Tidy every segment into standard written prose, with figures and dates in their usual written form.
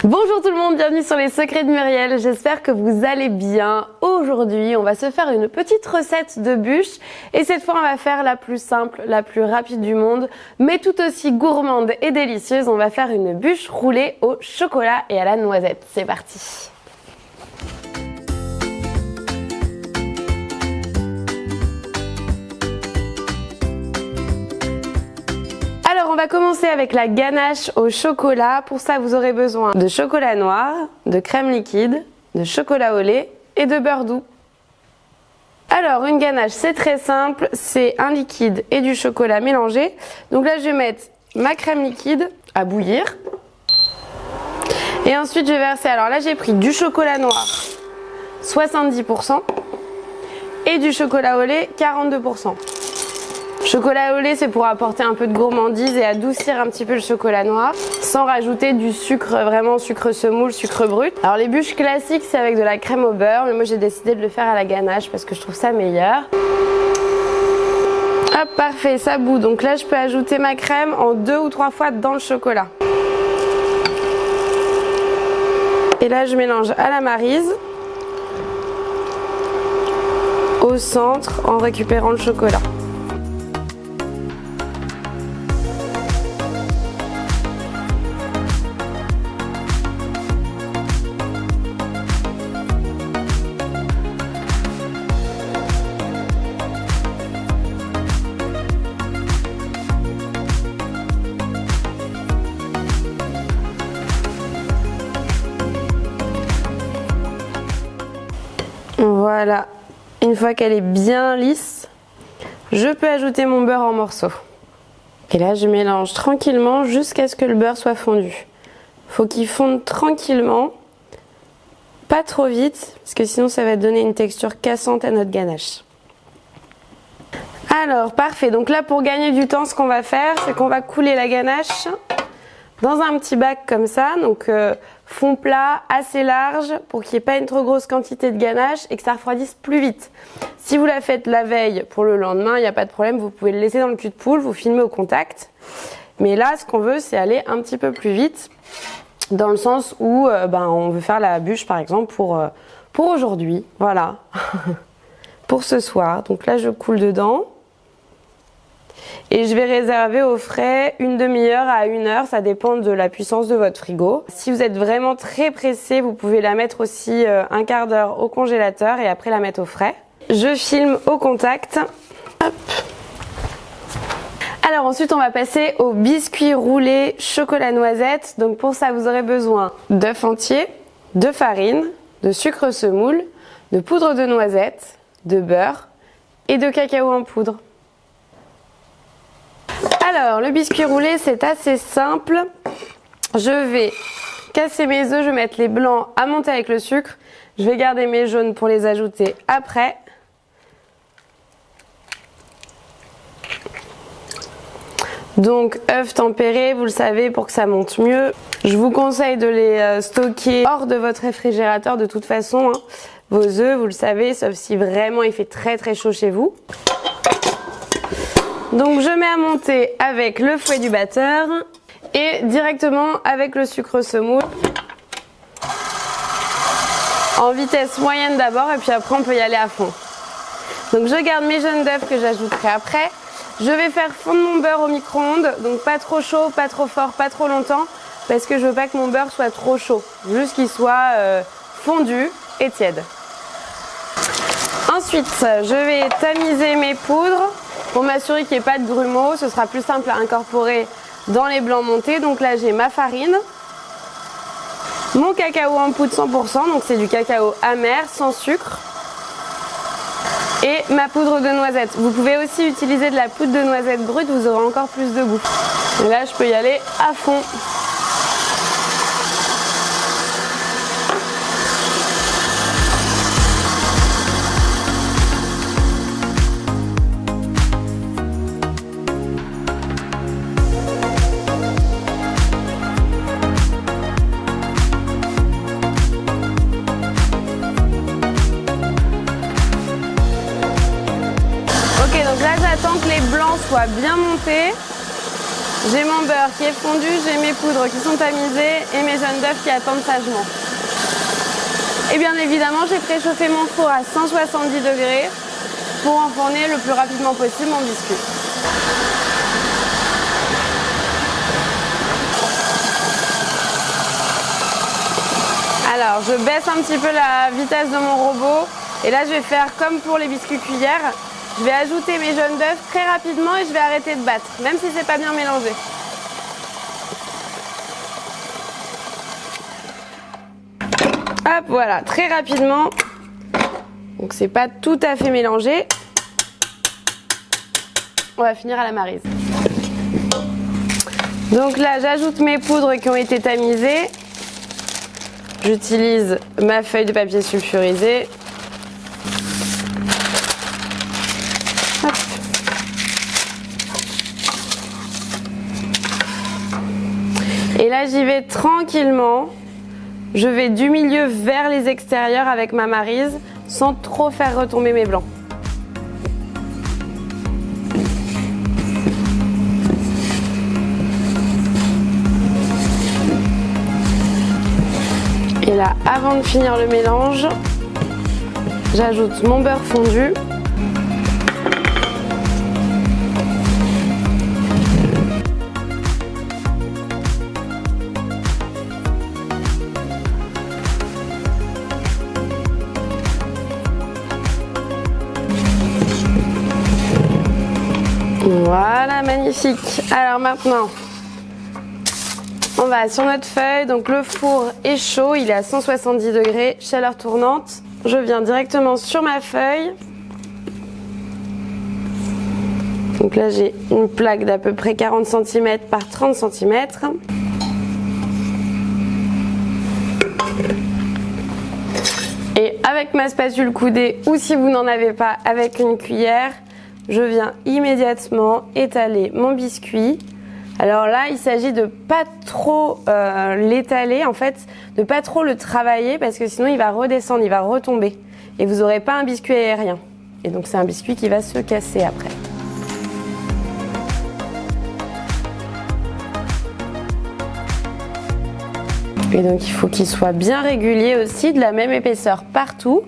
Bonjour tout le monde, bienvenue sur les secrets de Muriel, j'espère que vous allez bien. Aujourd'hui, on va se faire une petite recette de bûche et cette fois on va faire la plus simple, la plus rapide du monde, mais tout aussi gourmande et délicieuse. On va faire une bûche roulée au chocolat et à la noisette. C'est parti! Alors on va commencer avec la ganache au chocolat. Pour ça vous aurez besoin de chocolat noir, de crème liquide, de chocolat au lait et de beurre doux. Alors une ganache c'est très simple, c'est un liquide et du chocolat mélangé. Donc là je vais mettre ma crème liquide à bouillir. Et ensuite je vais verser, alors là j'ai pris du chocolat noir 70% et du chocolat au lait 42%. Chocolat au lait, c'est pour apporter un peu de gourmandise et adoucir un petit peu le chocolat noir, sans rajouter du sucre, vraiment sucre semoule, sucre brut. Alors les bûches classiques, c'est avec de la crème au beurre, mais moi j'ai décidé de le faire à la ganache parce que je trouve ça meilleur. Hop, parfait, ça bout. Donc là, je peux ajouter ma crème en 2 ou 3 fois dans le chocolat. Et là, je mélange à la maryse, au centre, en récupérant le chocolat. Voilà, une fois qu'elle est bien lisse, je peux ajouter mon beurre en morceaux. Et là, je mélange tranquillement jusqu'à ce que le beurre soit fondu. Faut qu'il fonde tranquillement, pas trop vite, parce que sinon ça va donner une texture cassante à notre ganache. Alors, parfait. Donc là, pour gagner du temps, ce qu'on va faire, c'est qu'on va couler la ganache dans un petit bac comme ça, donc fond plat assez large pour qu'il n'y ait pas une trop grosse quantité de ganache et que ça refroidisse plus vite. Si vous la faites la veille pour le lendemain, il n'y a pas de problème, vous pouvez le laisser dans le cul de poule, vous filmez au contact. Mais là, ce qu'on veut, c'est aller un petit peu plus vite, dans le sens où on veut faire la bûche, par exemple, pour aujourd'hui, voilà, pour ce soir. Donc là, je coule dedans. Et je vais réserver au frais une demi-heure à 1 heure, ça dépend de la puissance de votre frigo. Si vous êtes vraiment très pressé, vous pouvez la mettre aussi un quart d'heure au congélateur et après la mettre au frais. Je filme au contact. Hop. Alors ensuite on va passer au biscuit roulé chocolat noisette. Donc pour ça vous aurez besoin d'œufs entiers, de farine, de sucre semoule, de poudre de noisette, de beurre et de cacao en poudre. Alors, le biscuit roulé, c'est assez simple. Je vais casser mes œufs, je vais mettre les blancs à monter avec le sucre. Je vais garder mes jaunes pour les ajouter après. Donc, œufs tempérés, vous le savez, pour que ça monte mieux. Je vous conseille de les stocker hors de votre réfrigérateur de toute façon. Vos œufs, vous le savez, sauf si vraiment il fait très très chaud chez vous. Donc je mets à monter avec le fouet du batteur et directement avec le sucre semoule en vitesse moyenne d'abord et puis après on peut y aller à fond. Donc je garde mes jaunes d'œufs que j'ajouterai après. Je vais faire fondre mon beurre au micro-ondes, donc pas trop chaud, pas trop fort, pas trop longtemps parce que je veux pas que mon beurre soit trop chaud, juste qu'il soit fondu et tiède. Ensuite je vais tamiser mes poudres. Pour m'assurer qu'il n'y ait pas de grumeaux, ce sera plus simple à incorporer dans les blancs montés. Donc là j'ai ma farine, mon cacao en poudre 100%, donc c'est du cacao amer sans sucre, et ma poudre de noisette. Vous pouvez aussi utiliser de la poudre de noisette brute, vous aurez encore plus de goût. Et là je peux y aller à fond. J'attends que les blancs soient bien montés. J'ai mon beurre qui est fondu, j'ai mes poudres qui sont tamisées et mes jaunes d'œufs qui attendent sagement. Et bien évidemment, j'ai préchauffé mon four à 170 degrés pour enfourner le plus rapidement possible mon biscuit. Alors, je baisse un petit peu la vitesse de mon robot et là, je vais faire comme pour les biscuits cuillères. Je vais ajouter mes jaunes d'œufs très rapidement et je vais arrêter de battre, même si c'est pas bien mélangé. Hop, voilà, très rapidement. Donc c'est pas tout à fait mélangé. On va finir à la maryse. Donc là, j'ajoute mes poudres qui ont été tamisées. J'utilise ma feuille de papier sulfurisé. Hop. Et là, j'y vais tranquillement. Je vais du milieu vers les extérieurs avec ma maryse sans trop faire retomber mes blancs. Et là, avant de finir le mélange, j'ajoute mon beurre fondu. Voilà, magnifique. Alors maintenant, on va sur notre feuille. Donc le four est chaud, il est à 170 degrés, chaleur tournante. Je viens directement sur ma feuille. Donc là, j'ai une plaque d'à peu près 40 cm par 30 cm. Et avec ma spatule coudée, ou si vous n'en avez pas, avec une cuillère, je viens immédiatement étaler mon biscuit. Alors là, il s'agit de pas trop l'étaler, en fait, de pas trop le travailler parce que sinon il va redescendre, il va retomber. Et vous n'aurez pas un biscuit aérien. Et donc c'est un biscuit qui va se casser après. Et donc il faut qu'il soit bien régulier aussi, de la même épaisseur partout.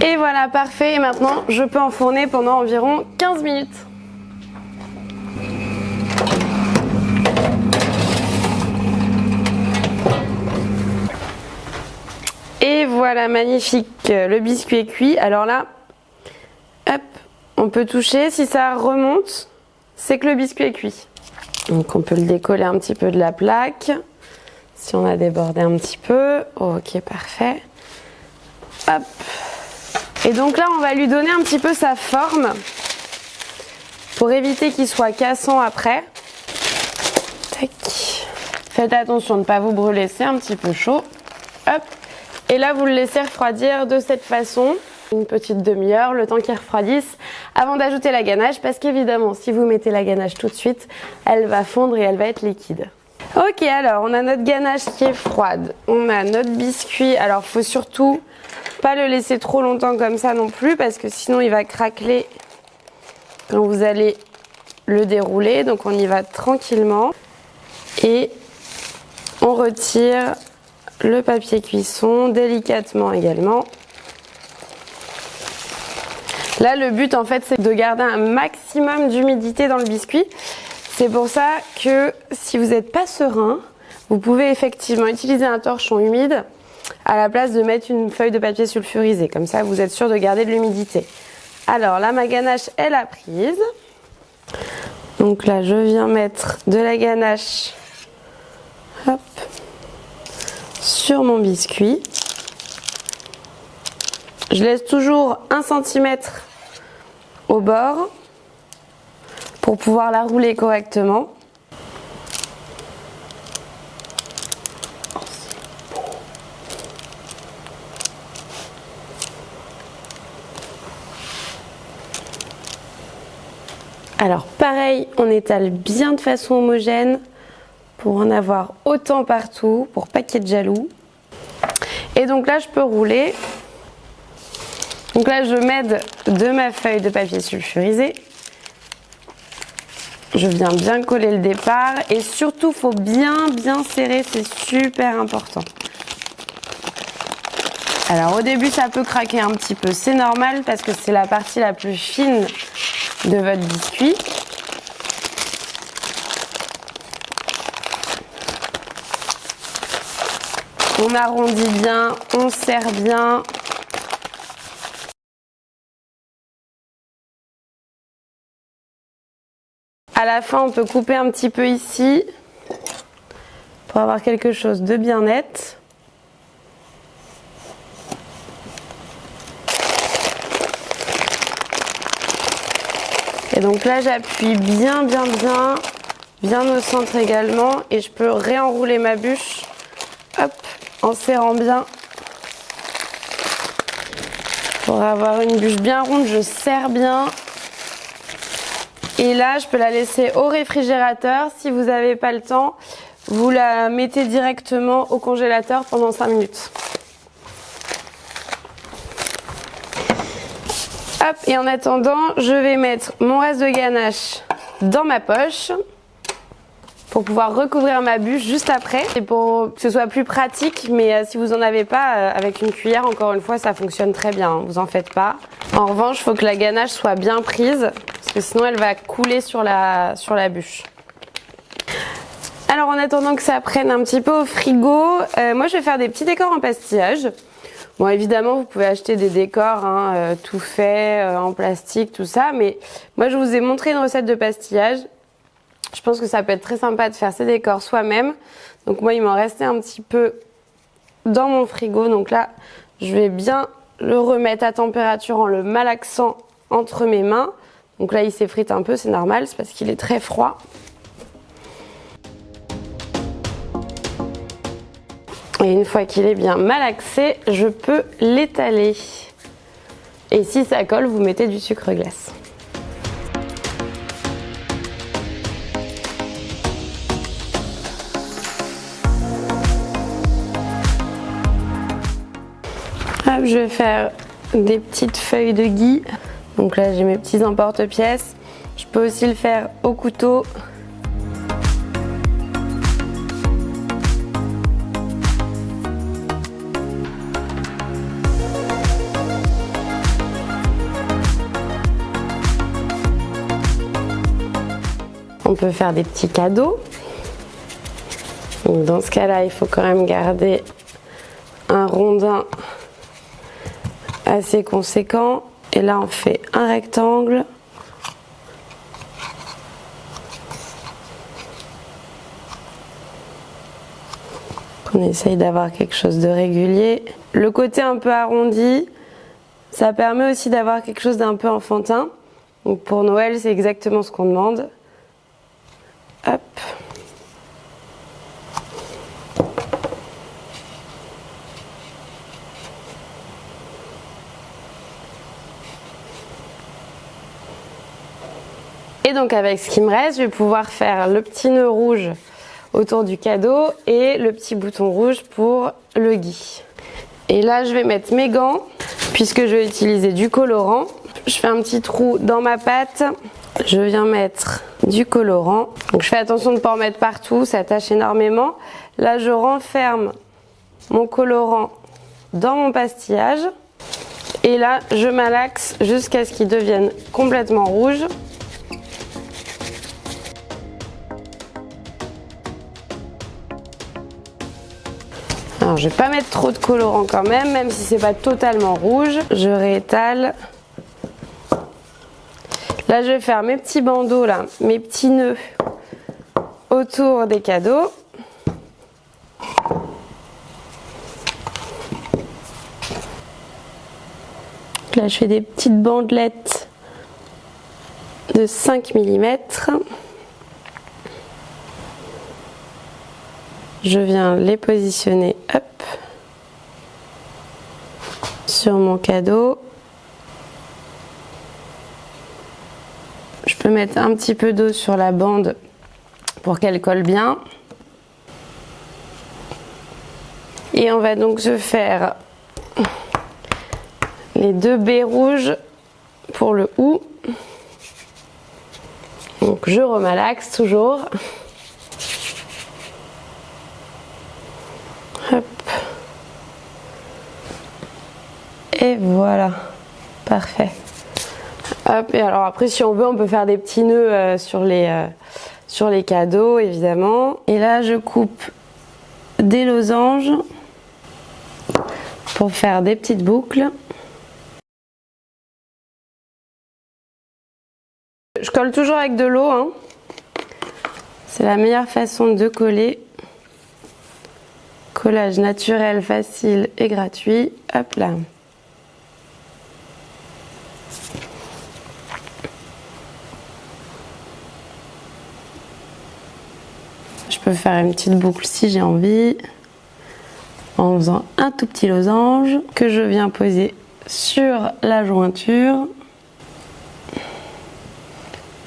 Et voilà, parfait. Et maintenant, je peux enfourner pendant environ 15 minutes. Et voilà, magnifique. Le biscuit est cuit. Alors là, hop, on peut toucher. Si ça remonte, c'est que le biscuit est cuit. Donc on peut le décoller un petit peu de la plaque. Si on a débordé un petit peu. Ok, parfait. Hop. Et donc là, on va lui donner un petit peu sa forme pour éviter qu'il soit cassant après. Tac. Faites attention de ne pas vous brûler, c'est un petit peu chaud. Hop. Et là, vous le laissez refroidir de cette façon, une petite demi-heure, le temps qu'il refroidisse, avant d'ajouter la ganache, parce qu'évidemment, si vous mettez la ganache tout de suite, elle va fondre et elle va être liquide. Ok, alors on a notre ganache qui est froide, on a notre biscuit. Alors, il faut surtout pas le laisser trop longtemps comme ça non plus parce que sinon il va craqueler quand vous allez le dérouler. Donc on y va tranquillement et on retire le papier cuisson délicatement également. Là le but en fait c'est de garder un maximum d'humidité dans le biscuit. C'est pour ça que si vous n'êtes pas serein, vous pouvez effectivement utiliser un torchon humide à la place de mettre une feuille de papier sulfurisé. Comme ça, vous êtes sûr de garder de l'humidité. Alors là, ma ganache, elle a prise. Donc là, je viens mettre de la ganache hop, sur mon biscuit. Je laisse toujours 1 cm au bord pour pouvoir la rouler correctement. Alors pareil, on étale bien de façon homogène pour en avoir autant partout, pour pas qu'il y ait de jaloux. Et donc là, je peux rouler. Donc là, je m'aide de ma feuille de papier sulfurisé. Je viens bien coller le départ et surtout, faut bien serrer, c'est super important. Alors au début, ça peut craquer un petit peu, c'est normal parce que c'est la partie la plus fine de votre biscuit. On arrondit bien, on serre bien. À la fin, on peut couper un petit peu ici pour avoir quelque chose de bien net. Et donc là, j'appuie bien au centre également et je peux réenrouler ma bûche, hop, en serrant bien. Pour avoir une bûche bien ronde, je serre bien. Et là, je peux la laisser au réfrigérateur. Si vous n'avez pas le temps, vous la mettez directement au congélateur pendant 5 minutes. Hop, et en attendant, je vais mettre mon reste de ganache dans ma poche pour pouvoir recouvrir ma bûche juste après. Et pour que ce soit plus pratique, mais si vous n'en avez pas, avec une cuillère, encore une fois, ça fonctionne très bien, hein, vous en faites pas. En revanche, il faut que la ganache soit bien prise, parce que sinon elle va couler sur la bûche. Alors en attendant que ça prenne un petit peu au frigo, moi je vais faire des petits décors en pastillage. Bon, évidemment, vous pouvez acheter des décors hein, tout faits, en plastique, tout ça, mais moi je vous ai montré une recette de pastillage. Je pense que ça peut être très sympa de faire ces décors soi-même. Donc moi, il m'en restait un petit peu dans mon frigo. Donc là, je vais bien le remettre à température en le malaxant entre mes mains. Donc là, il s'effrite un peu, c'est normal, c'est parce qu'il est très froid. Et une fois qu'il est bien malaxé, je peux l'étaler. Et si ça colle, vous mettez du sucre glace. Hop, je vais faire des petites feuilles de gui. Donc là, j'ai mes petits emporte-pièces. Je peux aussi le faire au couteau. On peut faire des petits cadeaux. Donc dans ce cas-là, il faut quand même garder un rondin assez conséquent. Et là, on fait un rectangle. On essaye d'avoir quelque chose de régulier. Le côté un peu arrondi, ça permet aussi d'avoir quelque chose d'un peu enfantin. Donc pour Noël, c'est exactement ce qu'on demande. Hop. Et donc avec ce qui me reste, je vais pouvoir faire le petit nœud rouge autour du cadeau et le petit bouton rouge pour le gui. Et là, je vais mettre mes gants puisque je vais utiliser du colorant. Je fais un petit trou dans ma pâte. Je viens mettre du colorant. Donc je fais attention de ne pas en mettre partout, ça tâche énormément. Là, je renferme mon colorant dans mon pastillage. Et là, je malaxe jusqu'à ce qu'il devienne complètement rouge. Alors, je vais pas mettre trop de colorant quand même si c'est pas totalement rouge. Je réétale. Là, je vais faire mes petits bandeaux, là, mes petits nœuds autour des cadeaux. Là, je fais des petites bandelettes de 5 mm. Je viens les positionner, hop, sur mon cadeau. Je peux mettre un petit peu d'eau sur la bande pour qu'elle colle bien. Et on va donc se faire les deux baies rouges pour le hou. Donc je remalaxe toujours. Hop. Et voilà, parfait. Hop, et alors après si on veut on peut faire des petits nœuds sur les cadeaux évidemment. Et là je coupe des losanges pour faire des petites boucles. Je colle toujours avec de l'eau, hein. C'est la meilleure façon de coller. Collage naturel, facile et gratuit. Hop là. Je peux faire une petite boucle si j'ai envie, en faisant un tout petit losange que je viens poser sur la jointure.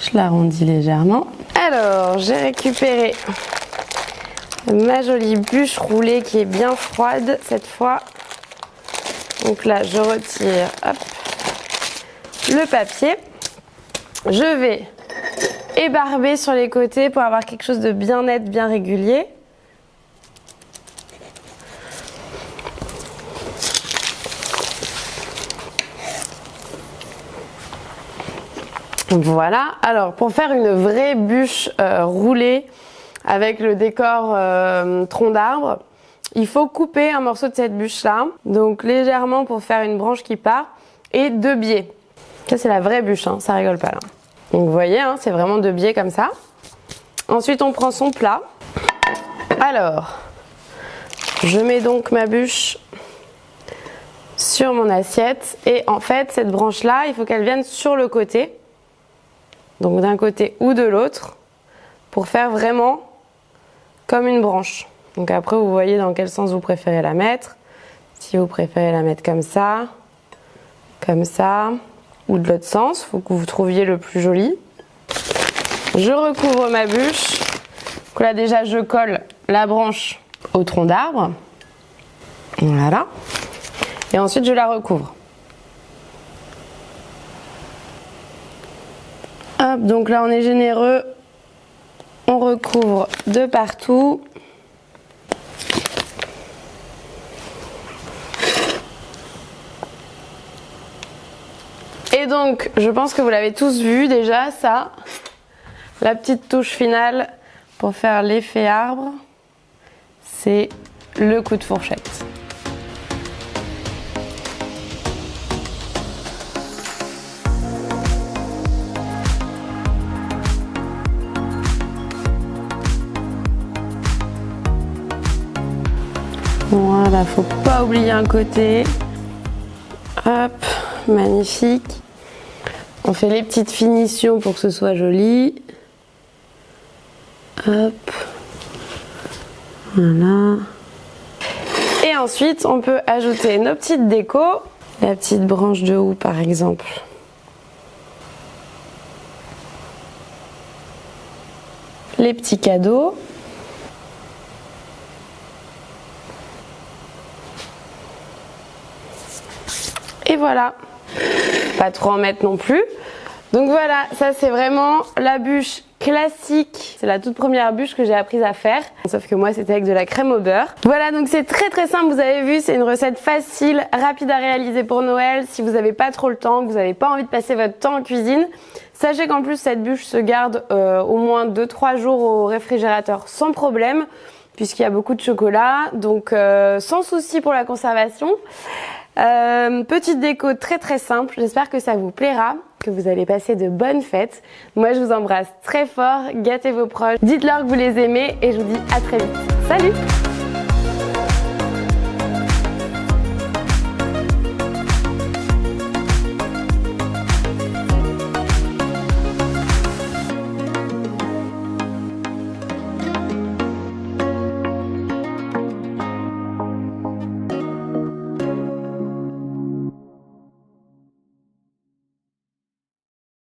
Je l'arrondis légèrement. Alors, j'ai récupéré ma jolie bûche roulée qui est bien froide cette fois. Donc là, je retire hop, le papier. Je vais ébarber sur les côtés pour avoir quelque chose de bien net, bien régulier. Voilà, alors pour faire une vraie bûche roulée avec le décor tronc d'arbre, il faut couper un morceau de cette bûche là, donc légèrement pour faire une branche qui part, et 2 biais. Ça c'est la vraie bûche, hein, ça rigole pas là. Donc vous voyez, hein, c'est vraiment 2 biais comme ça. Ensuite on prend son plat. Alors, je mets donc ma bûche sur mon assiette, et en fait cette branche là, il faut qu'elle vienne sur le côté. Donc d'un côté ou de l'autre, pour faire vraiment comme une branche. Donc après vous voyez dans quel sens vous préférez la mettre. Si vous préférez la mettre comme ça, ou de l'autre sens, il faut que vous trouviez le plus joli. Je recouvre ma bûche. Donc là déjà je colle la branche au tronc d'arbre. Voilà. Et ensuite je la recouvre. Hop, donc là on est généreux, on recouvre de partout. Et donc je pense que vous l'avez tous vu déjà ça, la petite touche finale pour faire l'effet arbre, c'est le coup de fourchette. Voilà, faut pas oublier un côté. Hop, magnifique. On fait les petites finitions pour que ce soit joli. Hop. Voilà. Et ensuite, on peut ajouter nos petites décos. La petite branche de houx par exemple. Les petits cadeaux. Et voilà, pas trop en mettre non plus. Donc voilà, ça c'est vraiment la bûche classique. C'est la toute première bûche que j'ai apprise à faire. Sauf que moi c'était avec de la crème au beurre. Voilà, donc c'est très très simple, vous avez vu, c'est une recette facile, rapide à réaliser pour Noël. Si vous n'avez pas trop le temps, que vous n'avez pas envie de passer votre temps en cuisine, sachez qu'en plus cette bûche se garde au moins 2-3 jours au réfrigérateur sans problème, puisqu'il y a beaucoup de chocolat, donc sans souci pour la conservation. Petite déco très très simple, j'espère que ça vous plaira, que vous allez passer de bonnes fêtes. Moi je vous embrasse très fort, gâtez vos proches, dites-leur que vous les aimez et je vous dis à très vite. Salut!